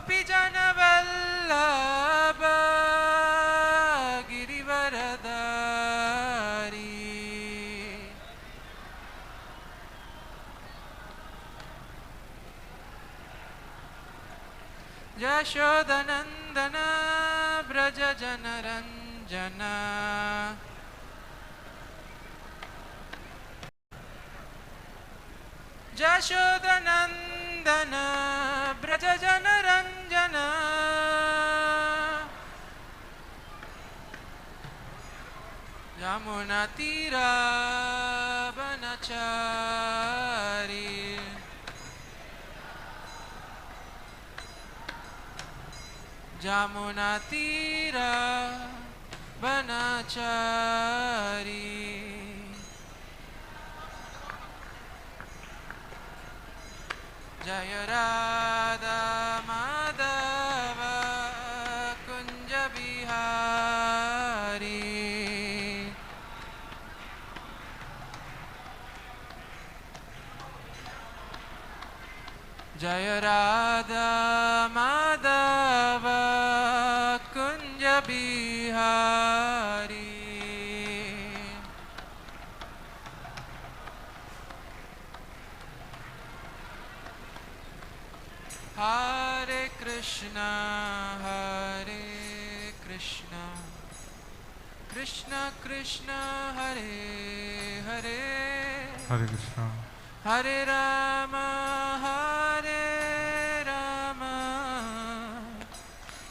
Gopi Jana Vallabha Girivaradari Jashodanandana Braja Janaranjana Jashodanandana Braja Janaranjana Yamuna Tira Banachari Jamuna Tira Banachari Jaya Radha Madhava Kunja Bihari Jaya Radha Madhava Kunja Bihari Hare Krishna, Krishna Krishna, Hare Hare, Hare Krishna, Hare Rama,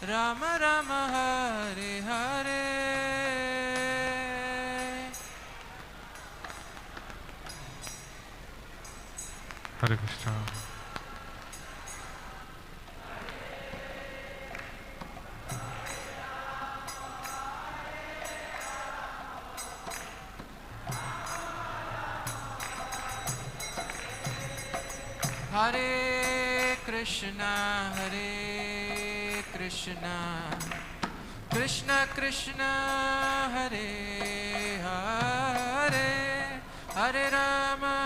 Rama Rama, Hare Hare. Hare Krishna. Hare Krishna, Krishna Krishna, Hare Hare, Hare Rama,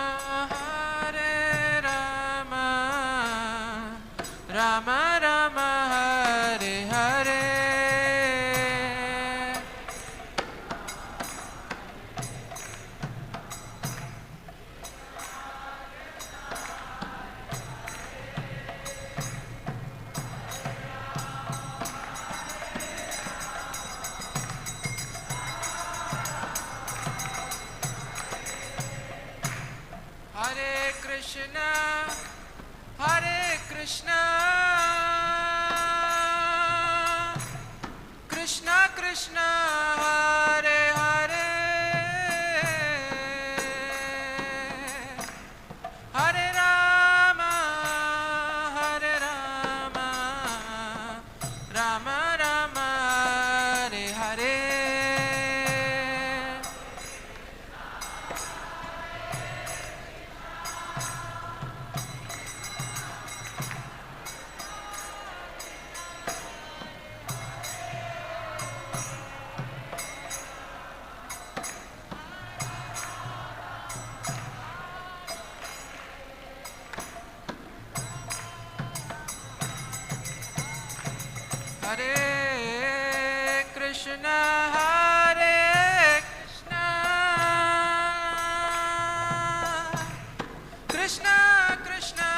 Rama Rama, Hare Hare. Hare Krishna, Krishna Krishna, Hare Hare, Hare Rama, Rama Rama, Hare Hare. Hare Krishna, Krishna Krishna,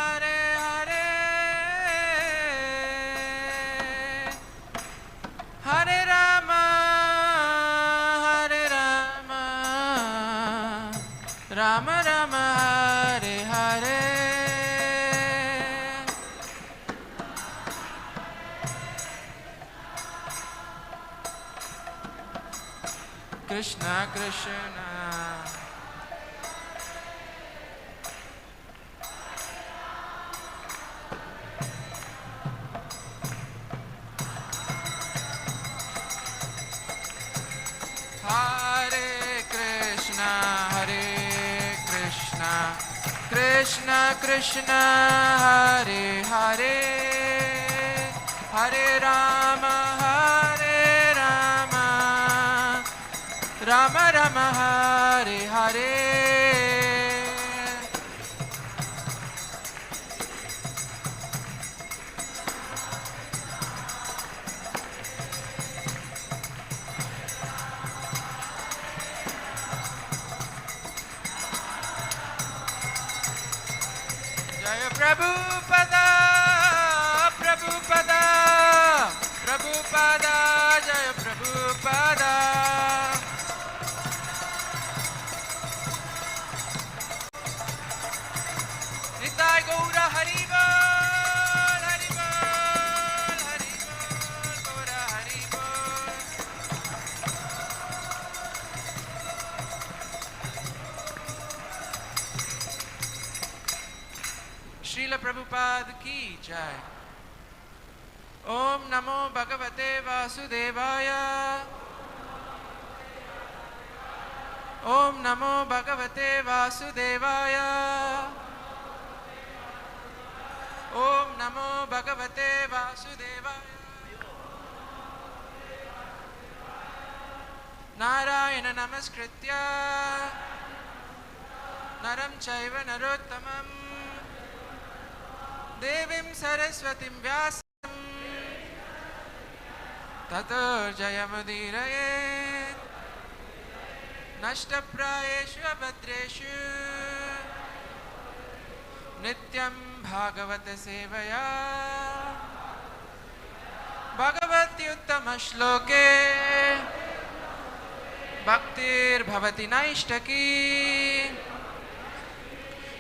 Hare Hare, Hare Rama, Rama Rama, Hare Hare. Krishna Krishna, Hare Krishna, Krishna Krishna, Hare Hare, Hare Rama, Rama Rama, Hare Hare. Prabhupada, Prabhupada, Prabhupada, Jaya Prabhupada. Nitai Gaura Haribol, Haribol, Haribol, Gaura Haribol. Srila Prabhupada ki jai. Om Namo Bhagavate Vasudevaya. Om Namo Bhagavate Vasudevaya. Om Namo Bhagavate Vasudevaya. Narayana Namaskritya Naram Chaiva Narottamam Devim Saraswatim Vyasam Tato Jayamudirayet Nashtaprayeshu Abhadreshu Nityam Bhagavata Sevaya Bhagavati Uttama Shloke Bhaktir Bhavati Naishtaki.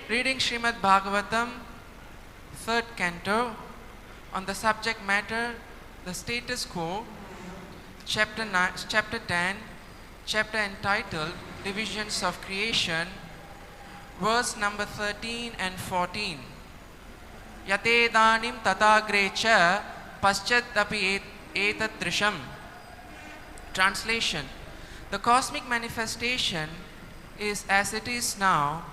Reading Srimad Bhagavatam, 3rd canto, on the subject matter, the status quo, chapter 10, chapter entitled Divisions of Creation, verse number 13 and 14. Yathedānīṁ tathāgre ca paścād api etad. Translation: the cosmic manifestation is as it is now,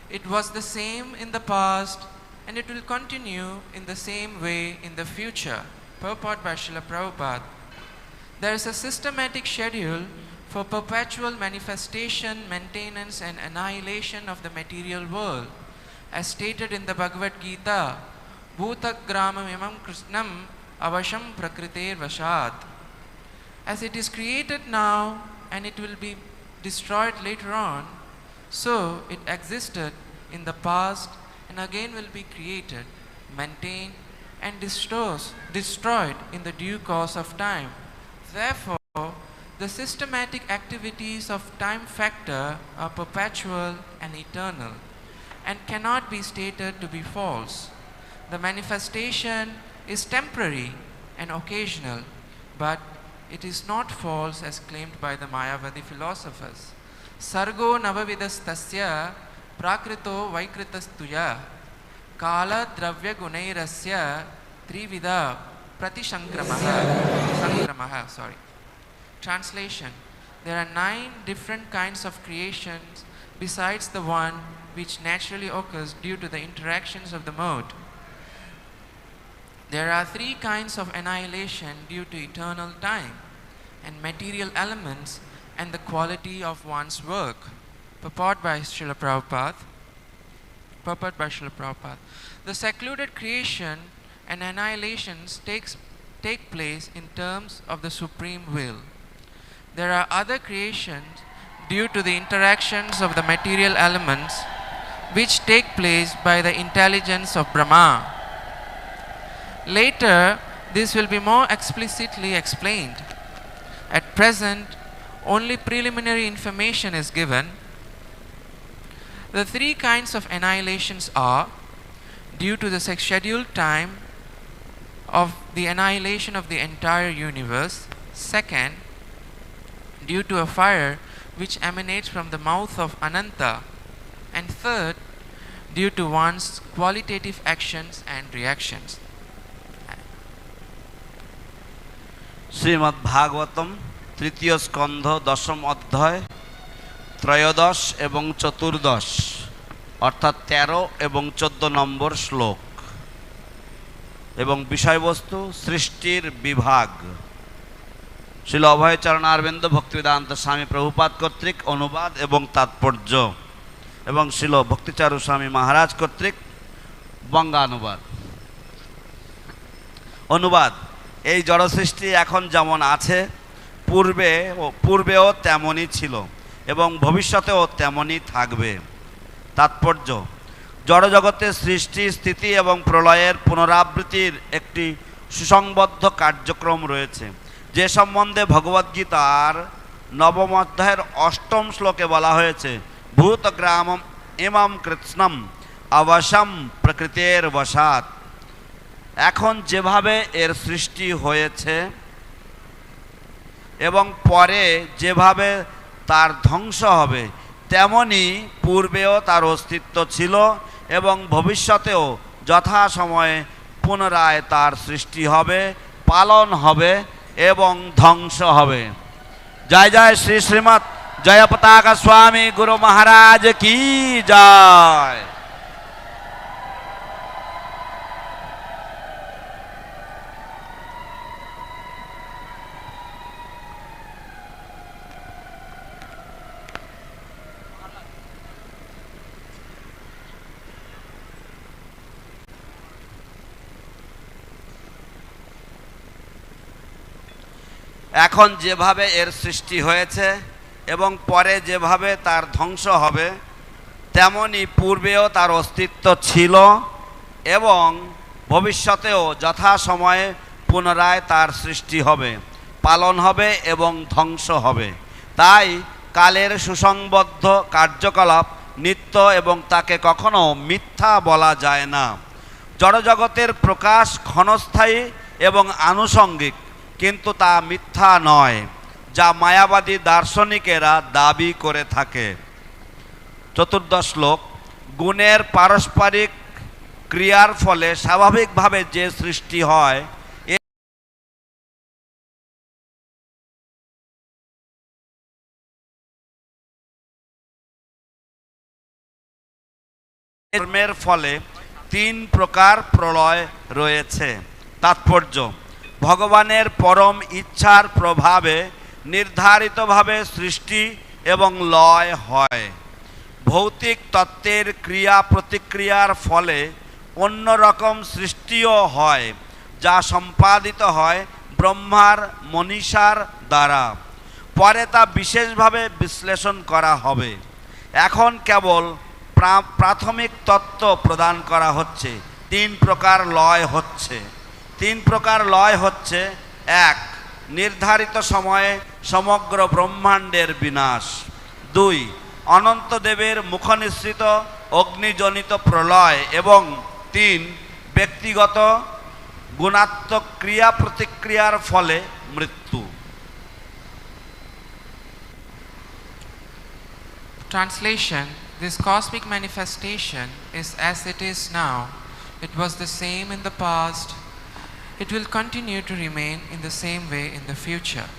it was the same in the past, and it will continue in the same way in the future. Purport by Srila Prabhupada. There is a systematic schedule for perpetual manifestation, maintenance and annihilation of the material world, as stated in the Bhagavad-gītā, bhūta-grāmam imaṁ kṛtsnam avaśaṁ prakṛter vaśāt. As it is created now and it will be destroyed later on, so it existed in the past and again will be created, maintained and destroyed in the due course of time. Therefore, the systematic activities of time factor are perpetual and eternal and cannot be stated to be false. The manifestation is temporary and occasional, but it is not false as claimed by the Māyāvādī philosophers. Sargo navavidastasya prakṛto vaikritastuya kala dravya gunairasya trivida pratishankramaha. Translation: there are 9 different kinds of creations besides the one which naturally occurs due to the interactions of the mode. There are 3 kinds of annihilation due to eternal time and material elements and the quality of one's work. Purport by Srila Prabhupada. The secluded creation and annihilations take place in terms of the supreme will. There are other creations due to the interactions of the material elements which take place by the intelligence of Brahma. Later, this will be more explicitly explained. At present, only preliminary information is given. The 3 kinds of annihilations are due to the scheduled time of the annihilation of the entire universe. Second, due to a fire which emanates from the mouth of Ananta. And third, due to one's qualitative actions and reactions. Srimad Bhagavatam, 3য় স্কন্ধ 10ম অধ্যায়, ত্রয়োদশ এবং চতুর্দশ, অর্থাৎ 13 এবং 14 নম্বর শ্লোক, এবং বিষয়বস্তু সৃষ্টির বিভাগ। শ্রীল অভয়চরণ অরবিন্দ ভক্তিবেদান্ত স্বামী প্রভুপাদ কর্তৃক অনুবাদ এবং তাৎপর্য, এবং শ্রীল ভক্তিচারু স্বামী মহারাজ কর্তৃক বঙ্গানুবাদ। অনুবাদ: এই জড়সৃষ্টি এখন যেমন আছে, পূর্বেও তেমনই ছিল এবং ভবিষ্যতেও তেমনই থাকবে। তাৎপর্য: জড়জগতের সৃষ্টি, স্থিতি এবং প্রলয়ের পুনরাবৃত্তির একটি সুসংবদ্ধ কার্যক্রম রয়েছে, যে সম্বন্ধে ভগবদ্গীতার নবম অধ্যায়ের ৮ম শ্লোকে বলা হয়েছে, ভূত-গ্রামম ইমাম কৃৎস্নম avaśaṁ prakṛter vaśāt। এখন যেভাবে এর সৃষ্টি হয়েছে এবং পরে যেভাবে তার ধ্বংস হবে, তেমনি পূর্বেও তার অস্তিত্ব ছিল এবং ভবিষ্যতেও যথাসময়ে পুনরায় তার সৃষ্টি হবে, পালন হবে এবং ধ্বংস হবে। জয় জয় শ্রী শ্রীমৎ জয়পতাকা স্বামী গুরু মহারাজ কি জয়। এখন যেভাবে এর সৃষ্টি হয়েছে এবং পরে যেভাবে তার ধ্বংস হবে, তেমনি পূর্বেও তার অস্তিত্ব ছিল এবং ভবিষ্যতেও যথাসময়ে পুনরায় তার সৃষ্টি হবে, পালন হবে এবং ধ্বংস হবে। তাই কালের সুসংবদ্ধ কার্যকলাপ নিত্য এবং তাকে কখনো মিথ্যা বলা যায় না। জড়জগতের প্রকাশ ক্ষণস্থায়ী এবং আনুষঙ্গিক, কিন্তু তা মিথ্যা নয়, যা মায়াবাদী দার্শনিকেরা দাবি করে থাকে। 14 শ্লোক। গুণের পারস্পরিক ক্রিয়ার ফলে স্বাভাবিকভাবে যে সৃষ্টি হয়, কর্মের ফলে 3 প্রকার প্রলয় রয়েছে। তাৎপর্য: ভগবানের পরম ইচ্ছার প্রভাবে নির্ধারিতভাবে সৃষ্টি এবং লয় হয়। ভৌতিক তত্ত্বের ক্রিয়া প্রতিক্রিয়ার ফলে অন্যরকম সৃষ্টিও হয়, যা সম্পাদিত হয় ব্রহ্মার মনীষার দ্বারা। পরে তা বিশেষভাবে বিশ্লেষণ করা হবে। এখন কেবল প্রাথমিক তত্ত্ব প্রদান করা হচ্ছে। 3 প্রকার লয় হচ্ছে। 3 প্রকার লয় হচ্ছে: 1. নির্ধারিত সময়ে সমগ্র ব্রহ্মাণ্ডের বিনাশ। 2. অনন্তদেবের মুখনিসৃত অগ্নিজনিত প্রলয়। এবং 3. ব্যক্তিগত গুণাত্মক ক্রিয়া প্রতিক্রিয়ার ফলে মৃত্যু। Translation: This cosmic manifestation is as it is now. It was the same in the past. It will continue to remain in the same way in the future.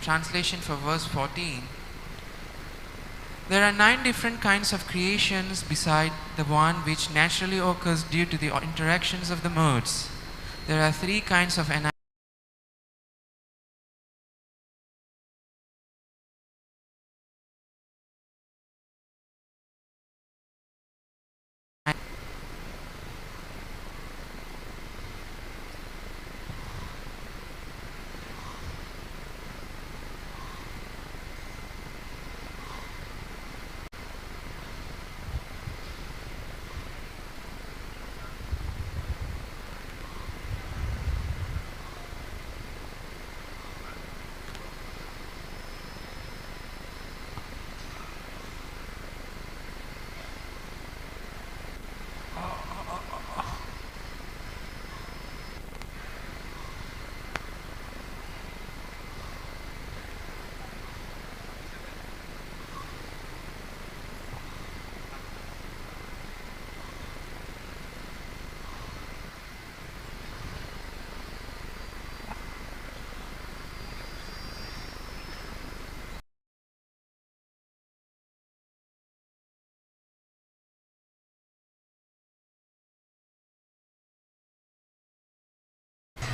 Translation for verse 14. There are 9 different kinds of creations beside the one which naturally occurs due to the interactions of the modes. There are 3 kinds of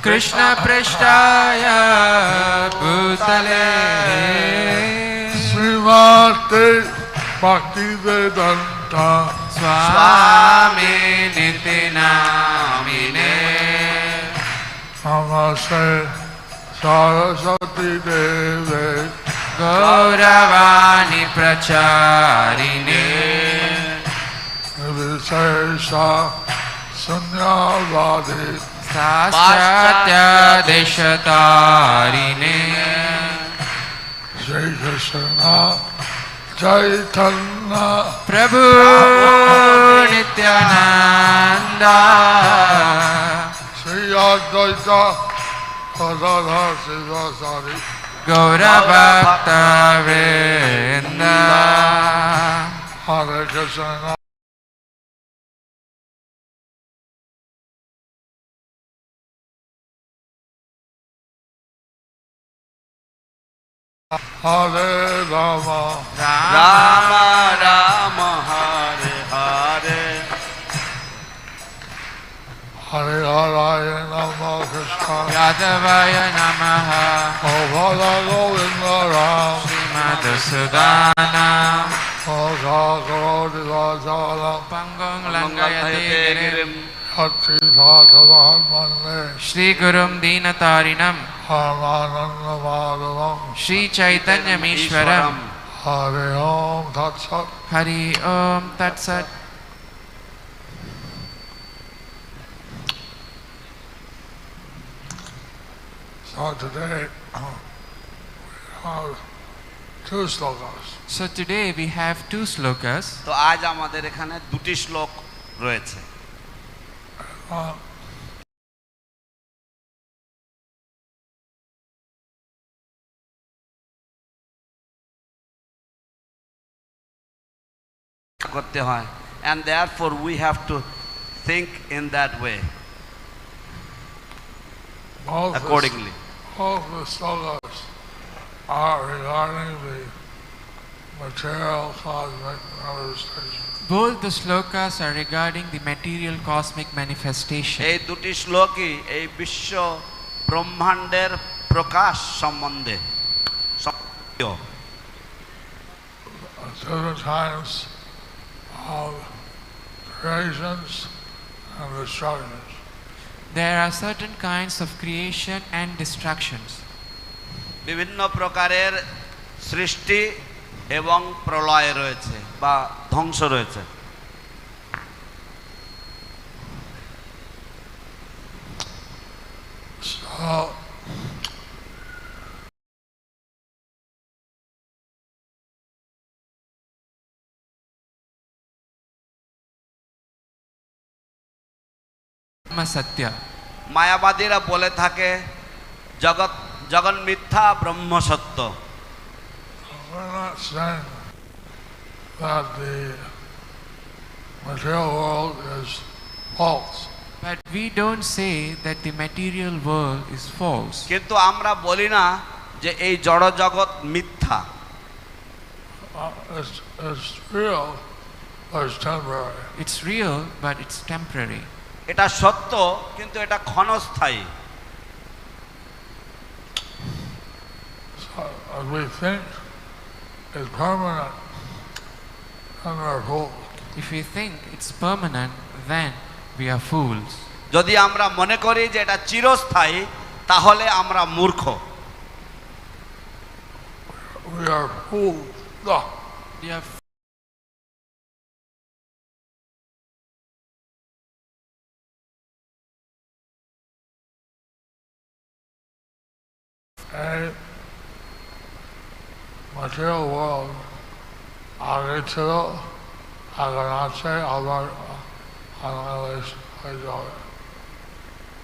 Krishna Prishtaya Bhutale Srimad Bhaktivedanta Swami Nitinamine Namaste Saraswati Deve Gauravani Pracharine Sesha Sunyavadi Sāścātya deshatarine Shri Krishna Chaitanya Prabhu Nityananda Shri Advaita Gadadhara Sivasari Gaura Bhakta Vrinda Hare Krishna Hare Rama Rama Rama Hare Hare Hare Haraya Nama Krishna Yadavaya Namaha Bala Govinda Ram Srimad Sudana Bhagavad Gītā Pangong Langayate Girim Hati Bhagavatam Shri Gurum Dinatarinam Paramananda Madhavam Shri Chaitanya Mishwaram Hare Om Tatsat. Hari Om Tat Sat. So today we have two slokas. So today we have two slokas. তো আজ আমাদের এখানে দুটি শ্লোক রয়েছে Uh, করতে হয় and therefore we have to think in that way both accordingly. Both the slokas are regarding the material cosmic manifestation. Both the slokas are regarding the material cosmic manifestation. এই দুটি শ্লোকই এই বিশ্ব ব্রহ্মাণ্ডের প্রকাশ সম্বন্ধে Certain times of creations and destructions. There are certain kinds of creation and destructions. বিভিন্ন প্রকারের সৃষ্টি এবং প্রলয় রয়েছে বা ধ্বংস রয়েছে So Satya. মায়াবাদীরা বলে থাকে জগৎ জগৎ মিথ্যা ব্রহ্ম সত্য we're not saying that the material world is false. But we don't say that the material world is false. কিন্তু আমরা বলি না যে এই জড় জগৎ মিথ্যা It's real, but it's temporary. It's real, but it's temporary. এটা সত্য কিন্তু এটা ক্ষণস্থায়ী So as we think it's permanent, then we're fools. If we think it's permanent, then we are fools. যদি আমরা মনে করি যে এটা চিরস্থায়ী তাহলে আমরা মূর্খ We are fools. No. We are A material world agre ছিল আগে আছে আবার annihilation হয়ে যাবে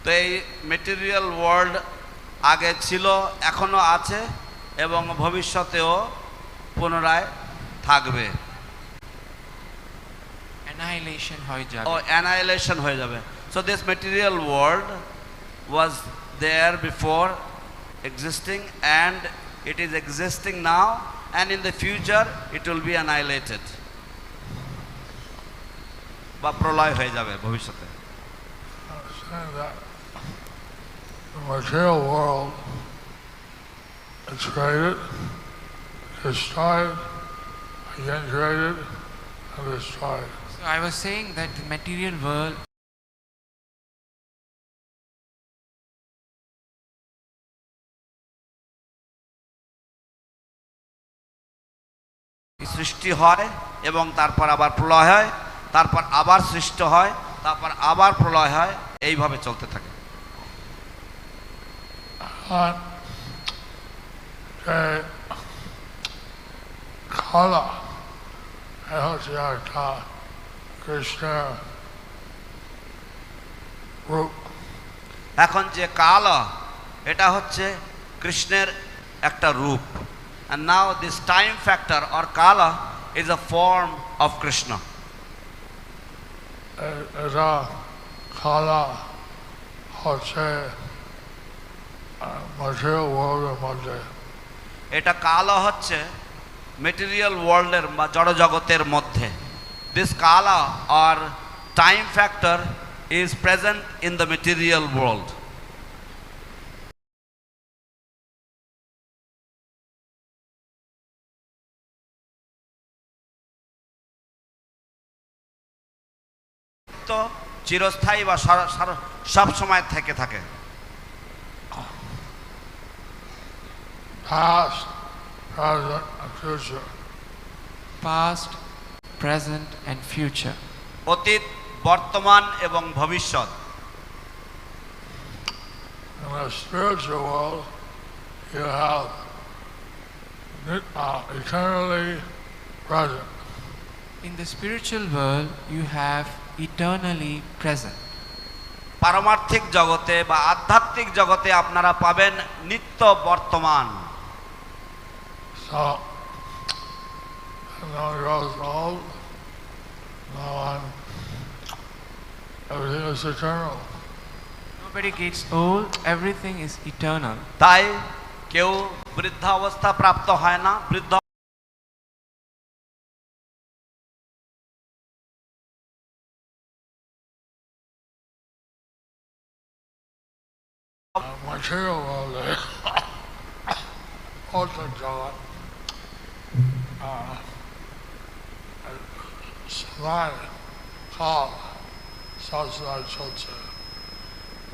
তো এই মেটেরিয়াল ওয়ার্ল্ড আগে ছিল এখনো আছে এবং ভবিষ্যতেও পুনরায় থাকবে annihilation হয়ে যাবে. ও annihilation হয়ে যাবে so this material world was there before existing and it is existing now and in the future it will be annihilated বা প্রলয় হয়ে যাবে ভবিষ্যতে saying that the material world is created, destroyed, again created, and destroyed. So I was saying that the material world সৃষ্টি হয় এবং তারপর আবার প্রলয় হয় তারপর আবার সৃষ্টি হয়, তারপর আবার প্রলয় হয়, এইভাবে চলতে থাকে। Kala, yathā kṛtsnam রূপ। এখন যে কাল, এটা হচ্ছে কৃষ্ণের একটা রূপ। And now this time factor or kala is a form of Krishna. এটা কালা হচ্ছে material world এর মধ্যে। এটা কাল হচ্ছে মেটেরিয়াল ওয়ার্ল্ডের বা জড় জগতের মধ্যে। This kala or time factor is present in the material world. তো চিরস্থায়ী বা সব সময় থেকে থাকে। Past, present, and future. Past, present and future. অতীত, বর্তমান এবং ভবিষ্যৎ। In the spiritual world, you have eternally present. In the spiritual world, you have eternally present. পারমার্থিক জগতে বা আধ্যাত্মিক জগতে আপনারা পাবেন নিত্য বর্তমান। So, no one grows old, no one, everything is eternal. Nobody gets old, everything is eternal. তাই কেউ বৃদ্ধাবস্থা প্রাপ্ত হয় না। বৃদ্ধ Material world is also God. Srimad Bhagavatam.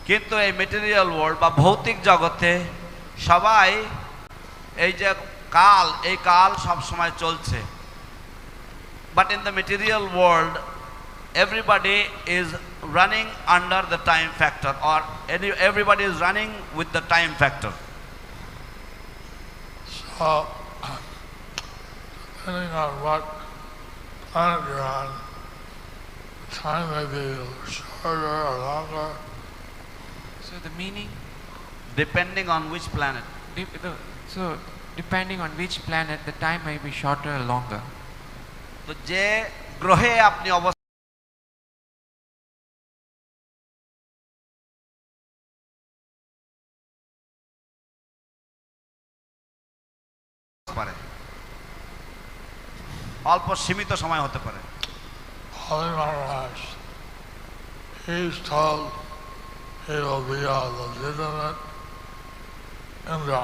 কিন্তু এই মেটেরিয়াল ওয়ার্ল্ড বা ভৌতিক জগতে সবাই এই যে কাল, এই কাল সব সময় চলছে। But in the material world everybody is running under the time factor or everybody is running with the time factor. So, depending on what planet you're on, time may be shorter or longer. So the meaning, Depending on which planet. so depending on which planet, the time may be shorter or longer. তো যে গ্রহে আপনি পারে, অল্প সীমিত সময় হতে পারে। Holy Maharaj, he's told he will be a legitimate Indra.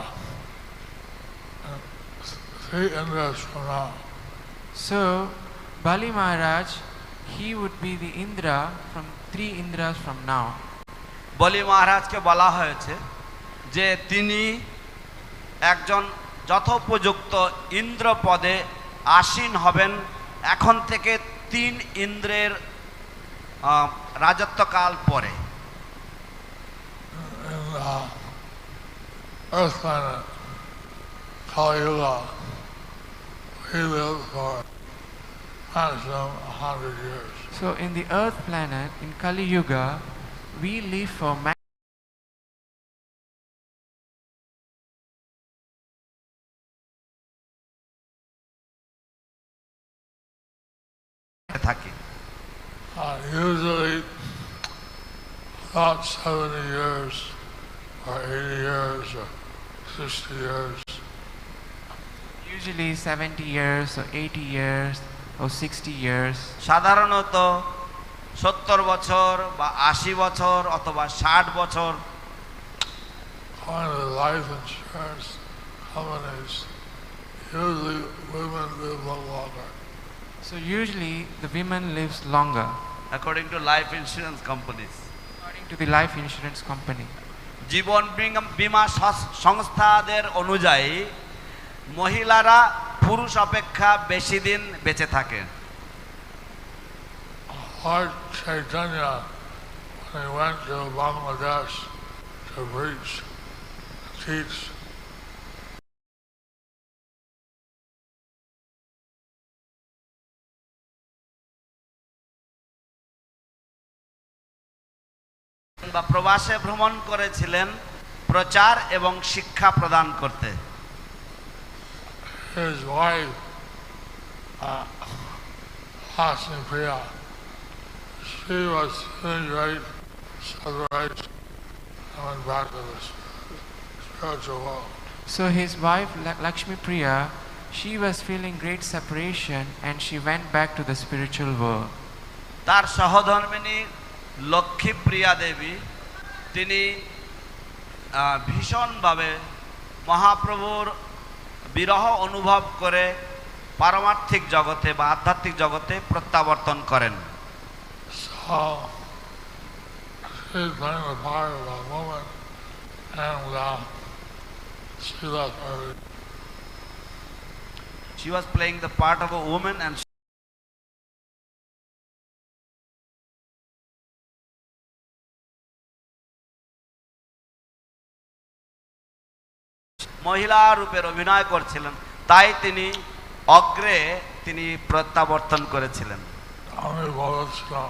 3 Indras from now. So Bali Maharaj, he would be the Indra from 3 Indras from now. বলি মহারাজকে বলা হয়েছে যে তিনি একজন যথোপযুক্ত ইন্দ্র পদে আসীন হবেন এখন থেকে 3 ইন্দ্রের রাজত্বকাল পরে। In Earth planet, Kali Yuga, we live for maximum 100 years. So in the earth planet, in Kali Yuga, we live for থাকি। Usually about 70 years or 80 years or 60 years. usually 70 years or 80 years or 60 years. সাধারণত 70 বছর বা 80 বছর অথবা 60 বছর। According to life insurance companies, usually women live longer. So usually the women lives longer According to life insurance companies. according to the life insurance company. জীবন বীমা সংস্থাদের অনুযায়ী মহিলারা পুরুষ অপেক্ষা বেশি দিন বেঁচে থাকেন। Lord Chaitanya, when he went to Bangladesh to preach, teach, বা প্রবাসে ভ্রমণ করেছিলেন প্রচার এবং শিক্ষা প্রদান করতে। his wife, Lakshmi Priya, she was feeling great separation and went back to the spiritual world. So his wife Lakshmi Priya, she was feeling great separation and she went back to the spiritual world. তার সহধর্মিণী লক্ষ্মী প্রিয়া দেবী তিনি ভীষণভাবে মহাপ্রভুর বিরহ অনুভব করে পারমার্থিক জগতে বা আধ্যাত্মিক জগতে প্রত্যাবর্তন করেন। So she's playing the part of a woman, and she left her. She was playing the part of a woman and মহিলা রূপের অভিনয় করছিলেন, তাই তিনি অগ্রে তিনি প্রত্যাবর্তন করেছিলেন। আমি বলেছিলাম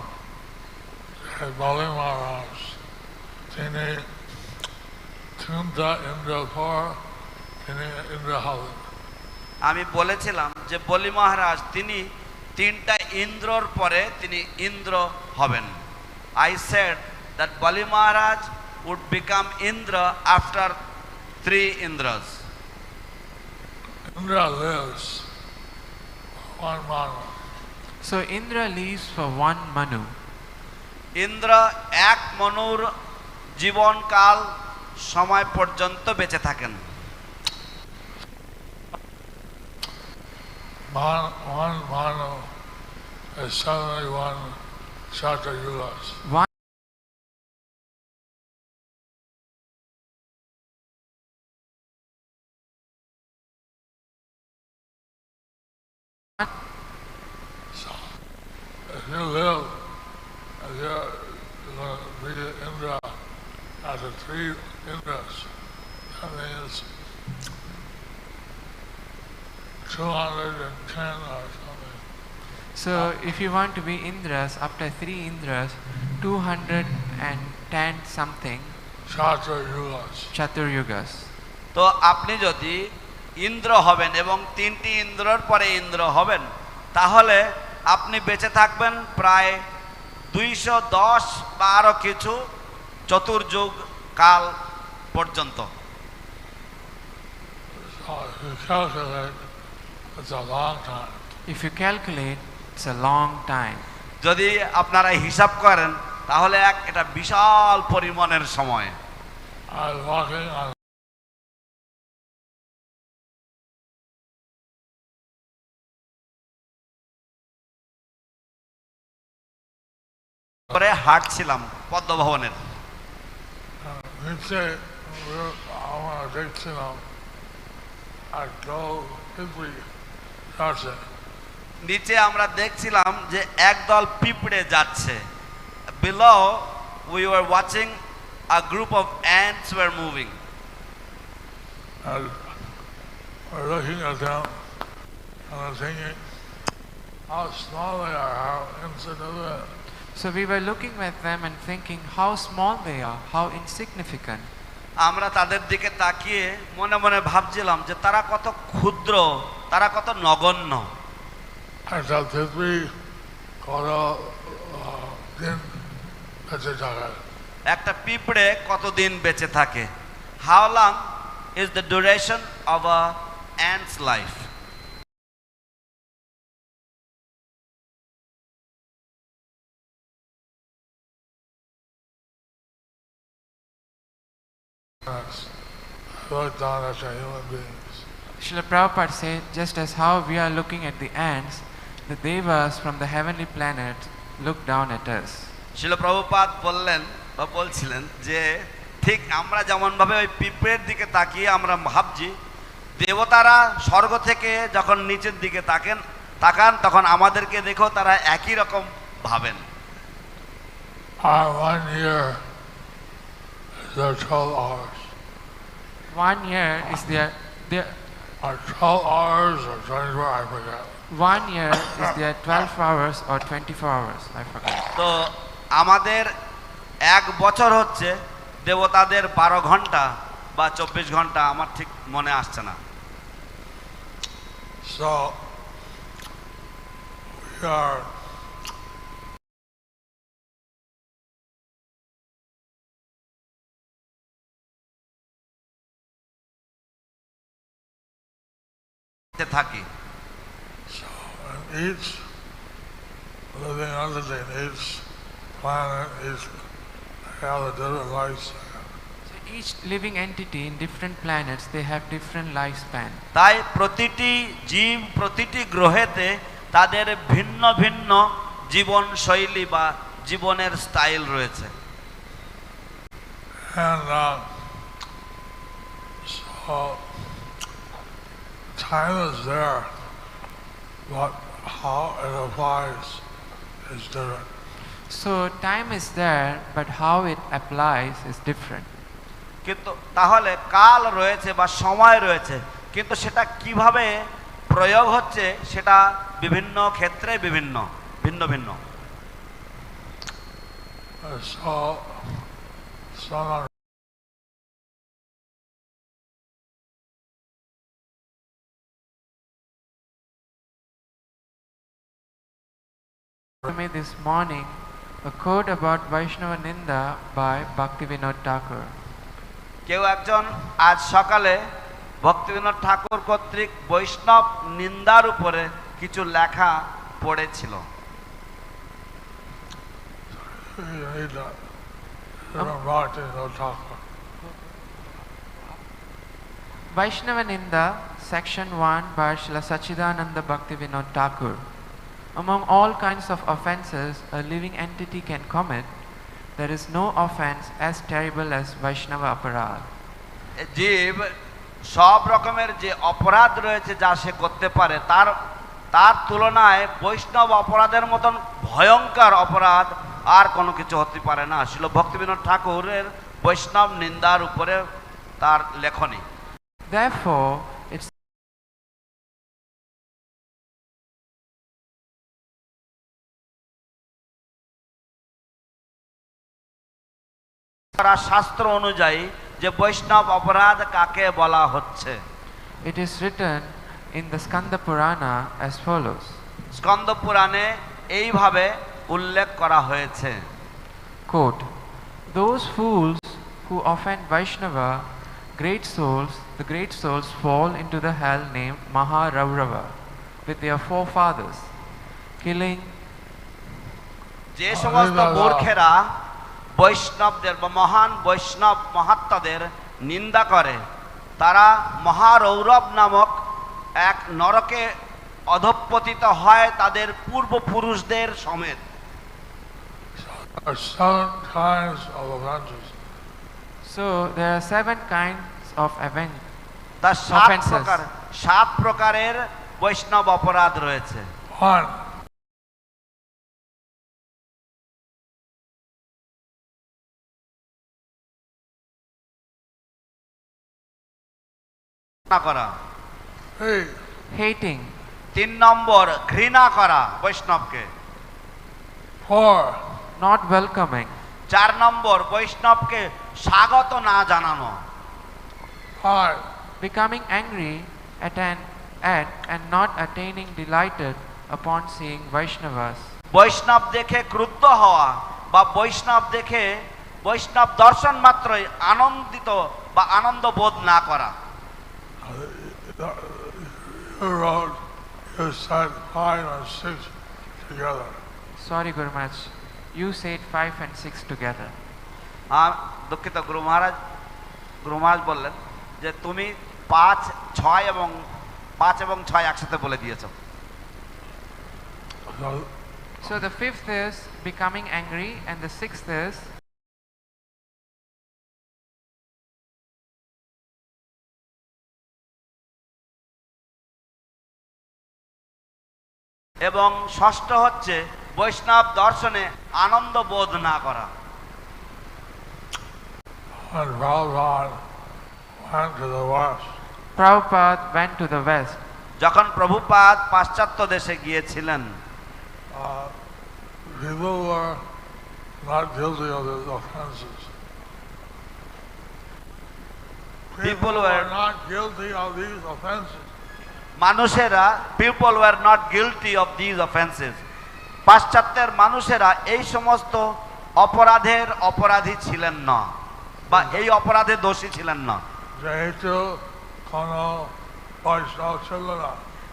বলি মহারাজ তিনি তিনটা ইন্দ্র পর তিনি ইন্দ্র হবেন। আমি বলেছিলাম যে বলি মহারাজ তিনি তিনটা ইন্দ্রর পরে তিনি ইন্দ্র হবেন। I said that Bali Maharaj would become Indra after 3 Indras. Indra lives for 1 Manu. So Indra lives for 1 Manu. Indra 1 মনুর জীবনকাল সময় পর্যন্ত বেঁচে থাকেন। 1 Manu is 71 Chaturyugas. So, if you live, if you're going to be Indra after 3 Indras, that means 210 or something. So if you want to be Indras after 3 Indras, 210 something Chaturyugas. তো আপনি যদি ইন্দ্র হবেন এবং 3টি ইন্দ্রর পরে ইন্দ্র হবেন, তাহলে আপনি বেঁচে থাকবেন প্রায় 210 বা আরো কিছু চতুর্যুগ কাল পর্যন্ত। If you calculate, it's a long time. যদি আপনারা হিসাব করেন তাহলে এটা বিশাল পরিমাণের সময়। পরে হাঁটছিলাম পদ্মভবনের। নিচে আমরা দেখছিলাম যে একদল পিঁপড়ে যাচ্ছে। Below we were watching a group of ants were moving. We're looking at them and I'm thinking how small they are, how insignificant. So we were looking at them and thinking how small they are, how insignificant. আমরা তাদের দিকে তাকিয়ে মনে মনে ভাবছিলাম যে তারা কত ক্ষুদ্র, তারা কত নগণ্য। একটা পিঁপড়ে কতদিন বেঁচে থাকে? How long is the duration of a ant's life? Look down at the human beings. Srila Prabhupada said, just as how we are looking at the ants, the devas from the heavenly planet look down at us. Srila Prabhupada বললেন বা বলছিলেন যে ঠিক আমরা যেমন ভাবে ওই পিঁপড়ের দিকে তাকিয়ে আমরা ভাবছি, দেবতারা স্বর্গ থেকে যখন নিচের দিকে তাকান তখন আমাদেরকে দেখেও তারা একই রকম ভাবেন। 1 year is there 12 hours. 1 year is there 12 hours or 24, I forget. 1 year is there 12 hours or 24 hours, I forgot. তো আমাদের 1 বছর হচ্ছে দেবতাদের 12 ঘন্টা বা 24 ঘন্টা, আমার ঠিক মনে আসছে না। So we are থাকি। So each living entity, each planet, each have a different lifespan. So each living entity in different planets, they have different lifespan. তাই প্রতিটি জীব প্রতিটি গ্রহেতে তাদের ভিন্ন ভিন্ন জীবন শৈলী বা জীবনের স্টাইল রয়েছে। And so time is there, but how it applies is different. So time is there, but how it applies is different. কিন্তু তাহলে কাল রয়েছে বা সময় রয়েছে, কিন্তু সেটা কিভাবে প্রয়োগ হচ্ছে সেটা বিভিন্ন ক্ষেত্রে বিভিন্ন ভিন্ন ভিন্ন। So someone Me this morning a quote about Vaisnava Ninda by Bhaktivinoda Thakur. কেউ একজন আজ সকালে ভক্তিবিনোদ ঠাকুর কর্তৃক বৈষ্ণব নিন্দার উপরে কিছু লেখা পড়েছিল। Vaishnava Ninda, section 1 by Srila Sachidananda Bhaktivinoda Thakur. Among all kinds of offences a living entity can commit, there is no offense as terrible as Vaishnava aparad. জীব সব রকমের যে অপরাধ রয়েছে যা সে করতে পারে তার তুলনায় বৈষ্ণব অপরাধের মতন ভয়ঙ্কর অপরাধ আর কোনো কিছু হতে পারে না। শ্রীল ভক্তিবিনোদ ঠাকুরের বৈষ্ণব নিন্দার উপরে তার লেখনী। Therefore, it's শাস্ত্র অনুযায়ী যে বৈষ্ণব অপরাধ কাকে বলা হচ্ছে। It is written in the Skanda Purana as follows. Skanda পুরাণে এইভাবে উল্লেখ করা হয়েছে, Quote, those fools who offend Vaishnava, the great souls fall into the hell named Maharaurava with their forefathers, killing. যে সমস্ত মূর্খেরা বৈষ্ণবদের বা মহান বৈষ্ণব মহাত্মাদের নিন্দা করে তারা মহারৌরব নামক এক নরকে অধঃপতিত হয় তাদের পূর্বপুরুষদের সমেত। So there are 7 kinds of তার offenses. 7 প্রকারের বৈষ্ণব অপরাধ রয়েছে। করা, Hating. 3 নম্বর ঘৃণা করা বৈষ্ণবকে। 4 Not welcoming. 4 নম্বর বৈষ্ণবকে স্বাগত না জানানো। 5 Becoming angry at and not attaining delighted upon seeing Vaishnavas. বৈষ্ণব দেখে ক্রুদ্ধ হওয়া বা বৈষ্ণব দর্শন মাত্রই আনন্দিত বা আনন্দ বোধ না করা। You said 5 and 6 together. Sorry Guru Maharaj, you said 5 and 6 together. দুঃখিত গুরু মহারাজ বললেন যে তুমি 5, 6 একসাথে বলে দিয়েছো। So the 5th is becoming angry and the 6th is এবং ষষ্ঠ হচ্ছে বৈষ্ণব দর্শনে আনন্দ বোধ না করা। When Prabhupada went to the West, যখন প্রভুপাদ পাশ্চাত্য দেশে গিয়েছিলেন, people were not guilty of these offenses. People were not guilty of these offenses. মানুষেরা people were not guilty of these offenses. পাশ্চাত্যের মানুষেরা এই সমস্ত অপরাধের অপরাধী ছিলেন না, বা এই অপরাধে দোষী ছিলেন না।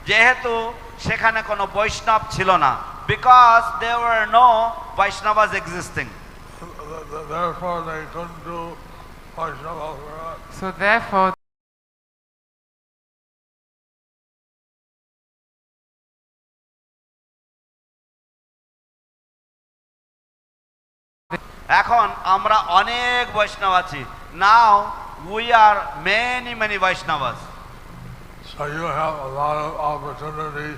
যেহেতু সেখানে কোনো বৈষ্ণব ছিল না, because there were no Vaisnavas existing. Therefore they couldn't do Vaishnava aparad. So therefore এখন আমরা অনেক বৈষ্ণব আছি। Now we are many Vaishnavas. So you have a lot of opportunity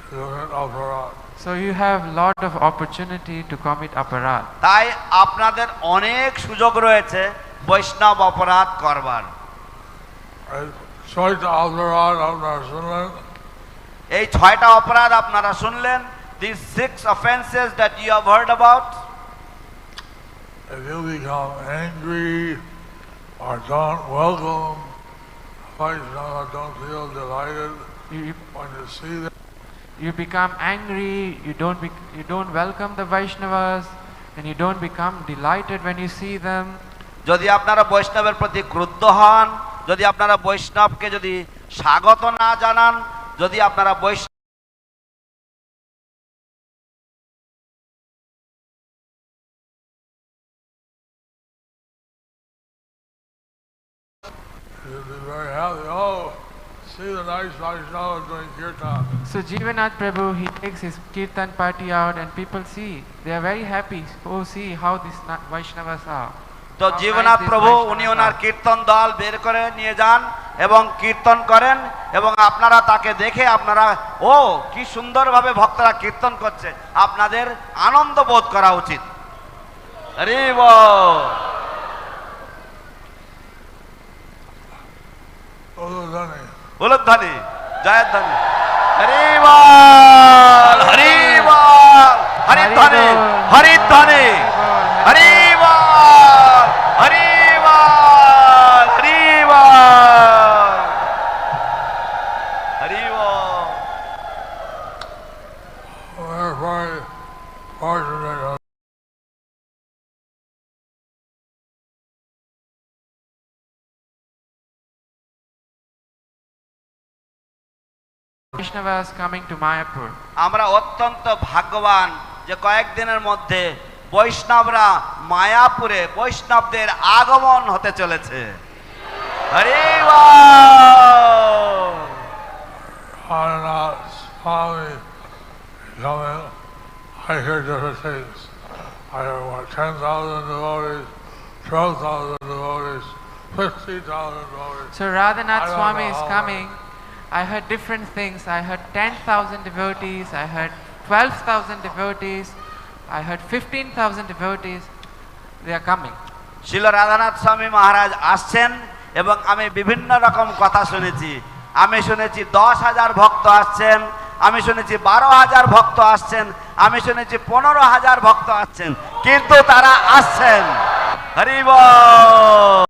to commit aparad. So you have lot of opportunity to commit aparad. তাই আপনাদের অনেক সুযোগ রয়েছে বৈষ্ণব অপরাধ করবার। ছয়টা অপরাধ আপনারা শুনলেন। এই ছয়টা অপরাধ আপনারা শুনলেন। These 6 offenses that you have heard about. If you become angry or don't welcome Vaishnava, don't feel delighted when you see them. You become angry, you don't welcome the Vaishnavas, and you don't become delighted when you see them. যদি আপনারা বৈষ্ণবের প্রতি ক্রুদ্ধ হন, যদি আপনারা বৈষ্ণবকে যদি স্বাগত না জানান, যদি আপনারা বৈষ্ণব You'll be very happy. Oh, see the nice Vaishnava doing kirtan. So Jivanath Prabhu, he takes his kirtan party out and people see, they are very happy. Oh, see how these Vaishnavas are. তো জীবনাথ প্রভু উনি ওনার কীর্তন দল বের করে নিয়ে যান এবং কীর্তন করেন, এবং আপনারা তাকে দেখে আপনারা ও কি সুন্দরভাবে ভক্তরা কীর্তন করছে, আপনাদের আনন্দ বোধ করা উচিত। হরি বল। উলুধ্বনি, জয়ধ্বনি। হরি বল, হরি বল, হরিধ্বনি, হরিধ্বনি, হরি বল, হরি বল, হরি বল, হরি বল। We're very fortunate. Vaishnavas coming to Mayapur. আমরা অত্যন্ত ভাগ্যবান যে কয়েকদিনের মধ্যে বৈষ্ণবরা মায়াপুরে বৈষ্ণবদের আগমন হতে চলেছে। হরি বল। Swami coming. I hear different things. I hear 10,000 devotees, 12,000 devotees, 50,000 devotees. So Radhanath Swami is coming. I heard different things. I heard 10,000 devotees, I heard 12,000 devotees, I heard 15,000 devotees. They are coming. শিল রাধানাথ স্বামী মহারাজ আসছেন এবং আমি বিভিন্ন রকম কথা শুনেছি। আমি শুনেছি 10,000 ভক্ত আসছেন, আমি শুনেছি 12,000 ভক্ত আসছেন, আমি শুনেছি 15,000 ভক্ত আসছেন, কিন্তু তারা আসছেন। হরি বল।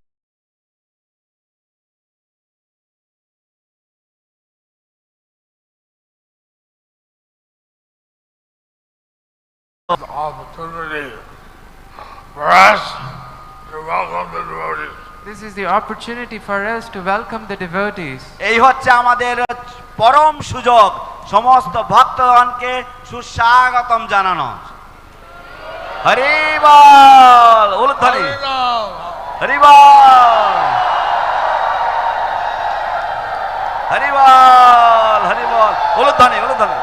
Opportunity for us to welcome the devotees. This is the opportunity for us to welcome the devotees. এই হচ্ছে আমাদের পরম সুযোগ সমস্ত ভক্তগণকে সুস্বাগতম জানানো। হরি বল, উলুধ্বনি, হরি বল, হরি বল, হরি বল, উলুধ্বনি, উলুধ্বনি,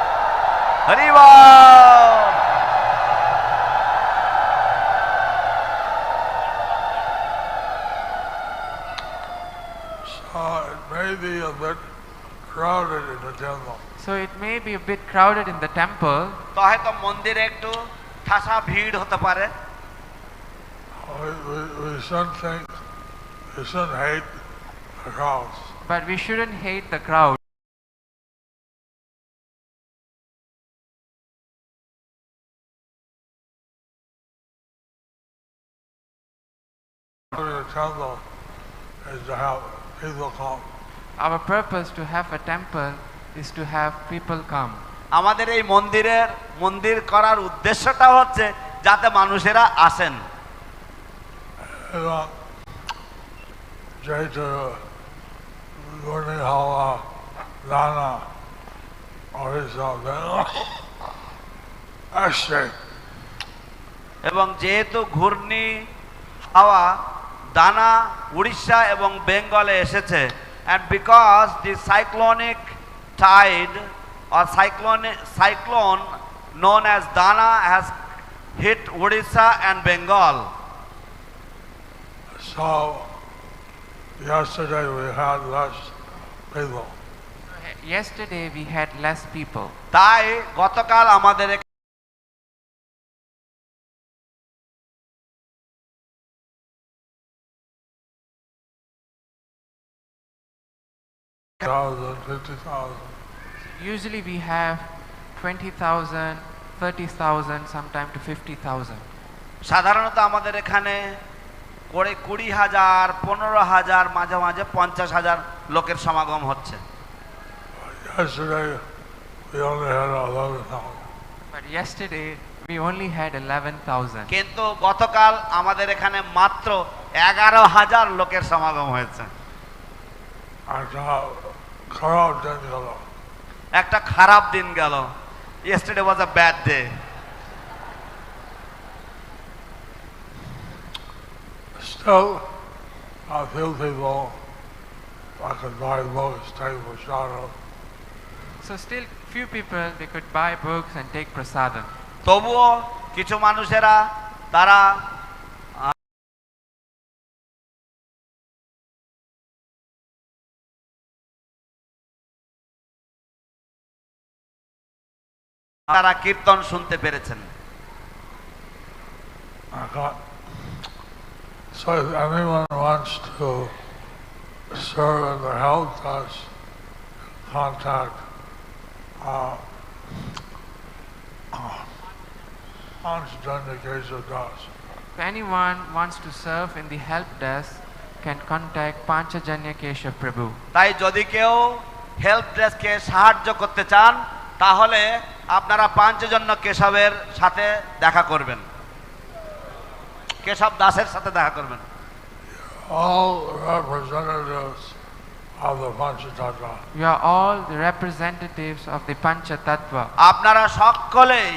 হরি বল। It may be a bit crowded in the temple. So it may be a bit crowded in the temple. তো হয়তো মন্দিরে একটু ঠাসা ভিড় হতে পারে। We shouldn't think, we shouldn't hate the crowds. But we shouldn't hate the crowd. The temple is to have people come. Our purpose to have a temple is to have people come. আমাদের এই মন্দির করার উদ্দেশ্যটা হচ্ছে যাতে মানুষেরা আসেন। যেহেতু ঘূর্ণি হাওয়া দানা আসছে এবং যেহেতু ঘূর্ণি হাওয়া দানা উড়িষ্যা এবং বেঙ্গলে এসেছে, and because the cyclonic tide or cyclone known as Dana has hit Odisha and Bengal. So yesterday we had less people. Yesterday we had less people. তাই গতকাল আমাদের 50,000. Usually we have 20,000, 30,000, sometime to 50,000. সাধারণত আমাদের এখানে 20,000, 15,000, মাঝে মাঝে 50,000 লোকের সমাগম হচ্ছে। Yesterday we only had 11,000. But yesterday we only had 11,000. কিন্তু গতকাল আমাদের এখানে মাত্র 11,000 লোকের সমাগম হয়েছে। একটা খারাপ দিন গেল। Yesterday was a bad day. Still, a few people I could buy books, take paścād. So still few people they could buy books and take prasadam. তবুও কিছু মানুষেরা তারা কীর্তন শুনতে পেরেছেন। So if anyone wants to serve in the help desk, contact If anyone wants to serve in the help desk, can contact Panchajanya Keshav Prabhu. তাই যদি কেউ help ডেস্কে সাহায্য করতে চান তাহলে আপনারা পাঞ্চজন্য কেশবের সাথে দেখা করবেন, কেশব দাসের সাথে দেখা করবেন। All representatives of the Panchatattva. You are all the representatives of the Panchatattva. আপনারা সকলেই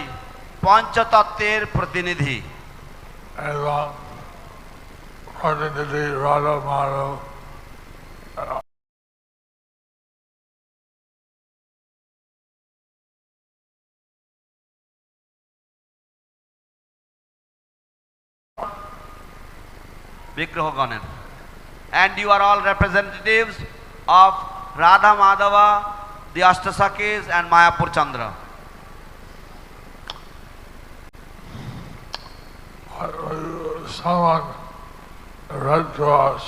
পঞ্চতত্ত্বের প্রতিনিধি। এবং প্রতিনিধি Radha Madhav বিগ্রহগণের। And you are all representatives of Radha Madhava, the Ashtasakis and Mayapur Chandra. Someone read to us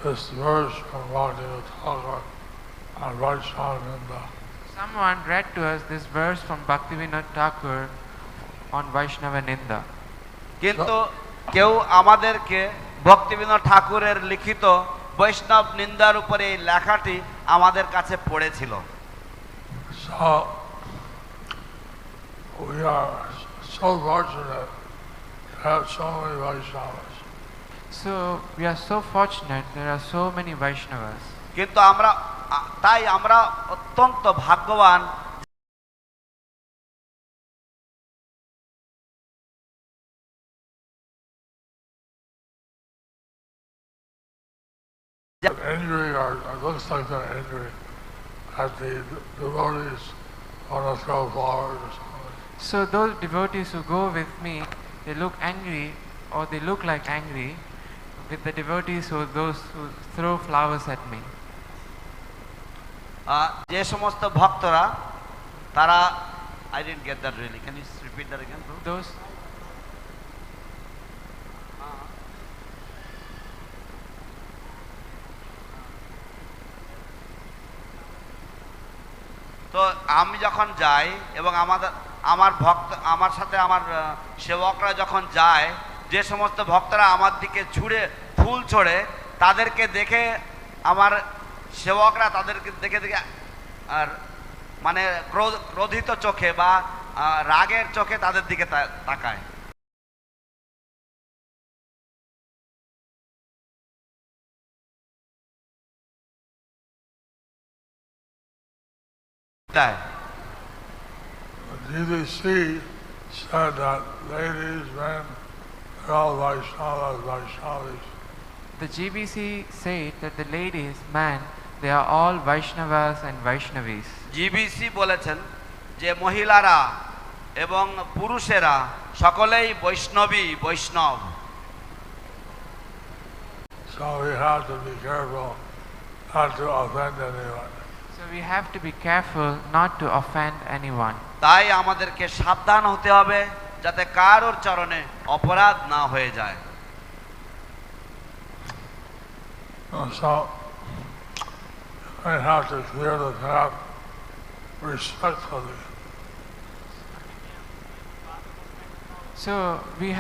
this verse from Bhagavad-gītā on Vaisnava. Someone read to us this verse from Bhaktivinoda Thakur on Vaishnava Ninda. কিন্তু কেউ আমাদেরকে ভক্তিবিনোদ ঠাকুরের লিখিত বৈষ্ণব নিন্দার উপরে এই লেখাটি আমাদের কাছে পড়েছিল। So we are so fortunate to have so many Vaishnavas. So we are so fortunate there are so many Vaishnavas. কিন্তু আমরা অত্যন্ত ভাগ্যবান Angry, or it looks like they're angry at the devotees want to throw flowers or something. So those devotees who go with me, they look angry, or they look like angry with the devotees those who throw flowers at me. যে সমস্ত ভক্তরা তারা I didn't get that really. Can you repeat that again, bro? Those তো আমি যখন যাই এবং আমার সাথে আমার সেবকরা যখন যায়, যে সমস্ত ভক্তরা আমার দিকে ফুল ছড়ে তাদেরকে দেখে আমার সেবকরা তাদেরকে দেখে আর মানে ক্রোধিত চোখে বা রাগের চোখে তাদের দিকে তাকায়। GBC said that ladies, men, they're all Vaisnavas, Vaishnavis. the GBC said that the ladies, man, they are all Vaishnavas and Vaishnavis. GBC বলেছেন যে মহিলারা এবং পুরুষেরা সকলেই বৈষ্ণব। So we have to be careful not to offend anyone. So we have to be careful not to offend anyone. তাই আমাদেরকে সাবধান হতে হবে যাতে কারোর চরণে অপরাধ না হয়ে যায়। So I have to clear the path respectfully. So we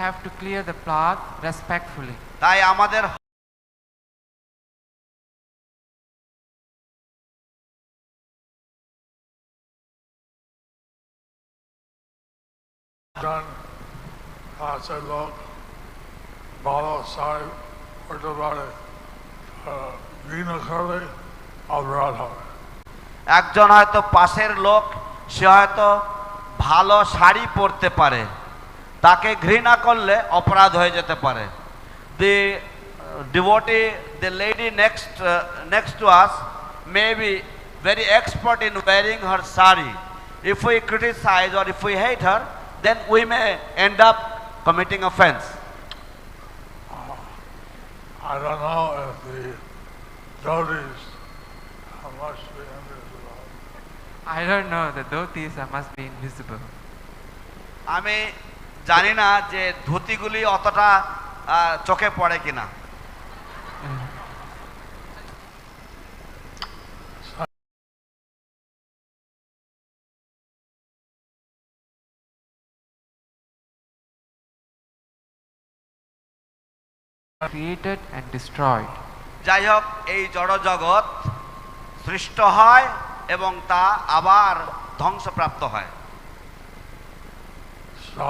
have to clear the path respectfully. তাই আমাদের আছে লোক ভালো সাহেব করতে পারে, ঘৃণা করলে অপরাধ হবে। একজন হয়তো পাশের লোক, সে হয়তো ভালো শাড়ি পরতে পারে, তাকে ঘৃণা করলে অপরাধ হয়ে যেতে পারে। The devotee, the lady next to us may be very expert in wearing her sari. If we criticize or if we hate her, then we may end up committing offense. I don't know if the devotees must be invisible. I don't know, the dhotis must be invisible. আমি জানি না যে ধুতিগুলি অতটা চোখে পড়ে কিনা। Created and destroyed. যাই হোক, এই জড় জগৎ সৃষ্ট হয় এবং তা আবার ধ্বংসপ্রাপ্ত হয়। So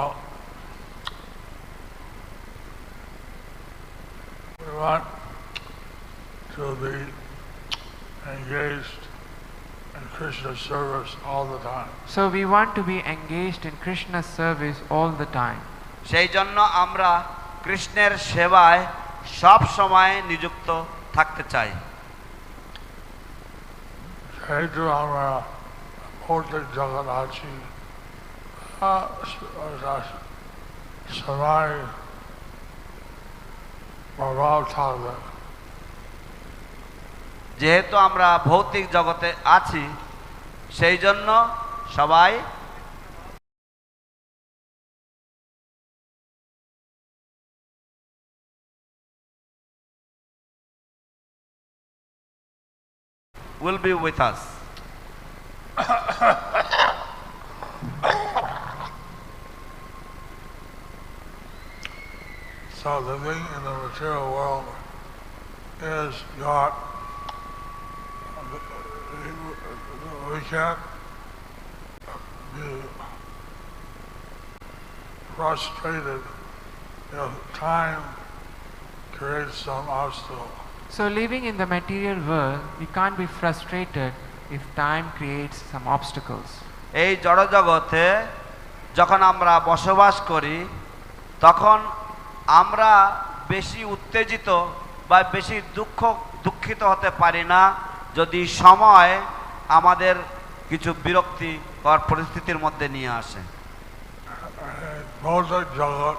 we want to be engaged in Krishna's service all the time. So we want to be engaged in Krishna's service all the time. সেই জন্য আমরা কৃষ্ণের সেবায় সব সময় নিযুক্ত থাকতে চাই। যেহেতু আমরা ভৌতিক জগৎ আছি, সবাই প্রভাব থাকবে। যেহেতু আমরা ভৌতিক জগতে আছি, সেই জন্য সবাই will be with us. So living in the material world is not, we can't be frustrated if time creates some obstacle. So living in the material world, we can't be frustrated if time creates some obstacles. এই জড় জগতে যখন আমরা বসবাস করি, তখন আমরা বেশি উত্তেজিত বা বেশি দুঃখিত হতে পারি না যদি সময় আমাদের কিছু বিরক্তিকর পরিস্থিতির মধ্যে নিয়ে আসে। ভৌতিক জগৎ